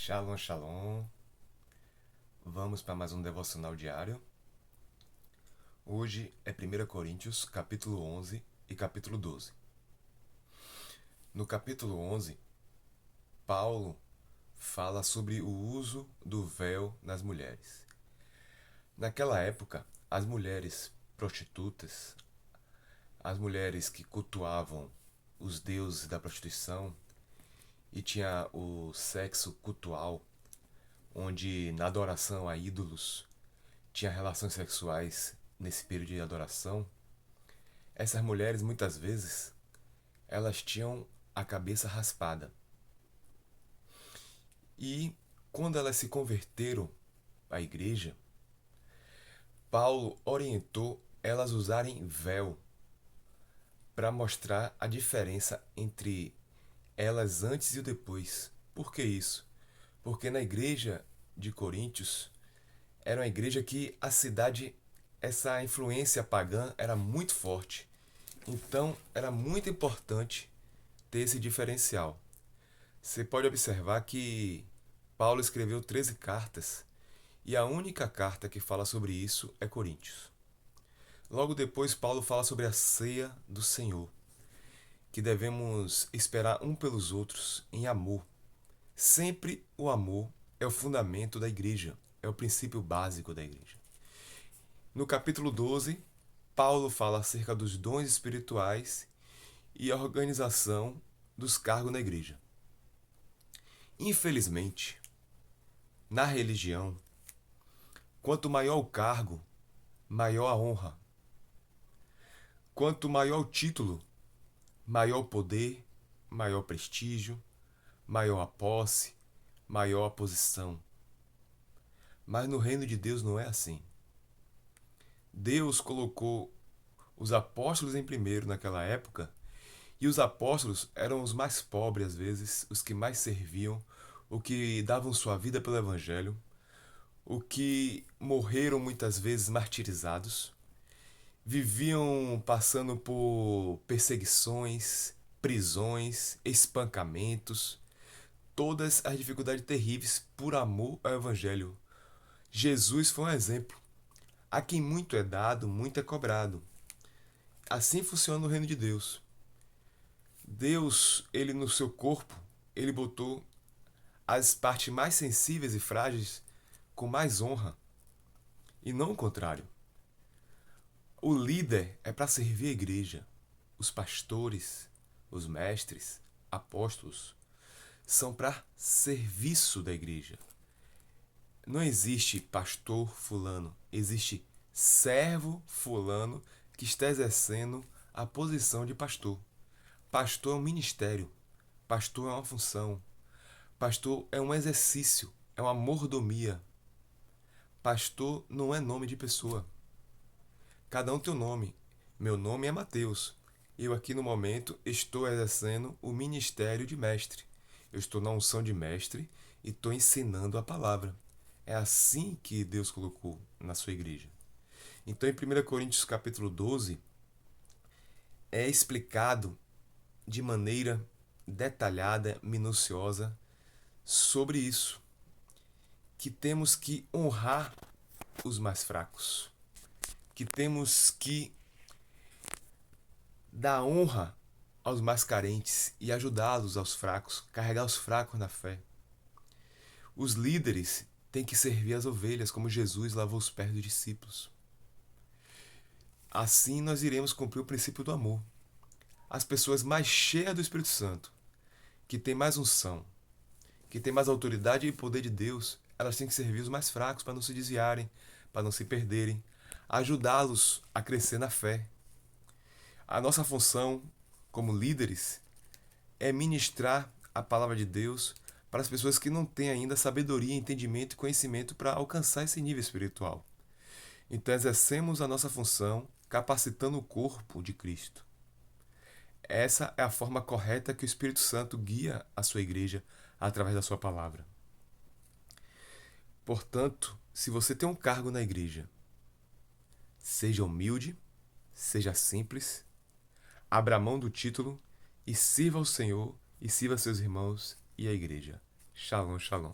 Shalom, shalom. Vamos para mais um devocional diário. Hoje é 1 Coríntios, capítulo 11 e capítulo 12. No capítulo 11, Paulo fala sobre o uso do véu nas mulheres. Naquela época, as mulheres prostitutas, as mulheres que cultuavam os deuses da prostituição e tinha o sexo cultual, onde na adoração a ídolos tinha relações sexuais nesse período de adoração, essas mulheres muitas vezes elas tinham a cabeça raspada. E quando elas se converteram à igreja, Paulo orientou elas usarem véu para mostrar a diferença entre elas antes e o depois. Por que isso? Porque na igreja de Coríntios era uma igreja que a cidade, essa influência pagã era muito forte. Então era muito importante ter esse diferencial. Você pode observar que Paulo escreveu 13 cartas e a única carta que fala sobre isso é Coríntios. Logo depois, Paulo fala sobre a ceia do Senhor, que devemos esperar um pelos outros em amor. Sempre o amor é o fundamento da igreja, é o princípio básico da igreja. No capítulo 12, Paulo fala acerca dos dons espirituais e a organização dos cargos na igreja. Infelizmente, na religião, quanto maior o cargo, maior a honra. Quanto maior o título, maior o poder, maior o prestígio, maior a posse, maior a posição. Mas no reino de Deus não é assim. Deus colocou os apóstolos em primeiro naquela época, e os apóstolos eram os mais pobres às vezes, os que mais serviam, os que davam sua vida pelo evangelho, os que morreram muitas vezes martirizados, viviam passando por perseguições, prisões, espancamentos, todas as dificuldades terríveis por amor ao evangelho. Jesus foi um exemplo. A quem muito é dado, muito é cobrado. Assim funciona o reino de Deus. Deus, ele no seu corpo, ele botou as partes mais sensíveis e frágeis com mais honra, e não o contrário. O líder é para servir a igreja. Os pastores, os mestres, apóstolos, são para serviço da igreja. Não existe pastor fulano, existe servo fulano que está exercendo a posição de pastor. Pastor é um ministério, pastor é uma função, pastor é um exercício, é uma mordomia. Pastor não é nome de pessoa. Cada um tem um nome. Meu nome é Mateus. Eu aqui no momento estou exercendo o ministério de mestre. Eu estou na unção de mestre e estou ensinando a palavra. É assim que Deus colocou na sua igreja. Então em 1 Coríntios capítulo 12 é explicado de maneira detalhada, minuciosa sobre isso, que temos que honrar os mais fracos, que temos que dar honra aos mais carentes e ajudá-los aos fracos, carregar os fracos na fé. Os líderes têm que servir as ovelhas como Jesus lavou os pés dos discípulos. Assim nós iremos cumprir o princípio do amor. As pessoas mais cheias do Espírito Santo, que têm mais unção, que têm mais autoridade e poder de Deus, elas têm que servir os mais fracos para não se desviarem, para não se perderem, ajudá-los a crescer na fé. A nossa função como líderes é ministrar a palavra de Deus para as pessoas que não têm ainda sabedoria, entendimento e conhecimento para alcançar esse nível espiritual. Então exercemos a nossa função capacitando o corpo de Cristo. Essa é a forma correta que o Espírito Santo guia a sua igreja através da sua palavra. Portanto, se você tem um cargo na igreja, seja humilde, seja simples, abra mão do título e sirva ao Senhor e sirva seus irmãos e a igreja. Shalom, shalom.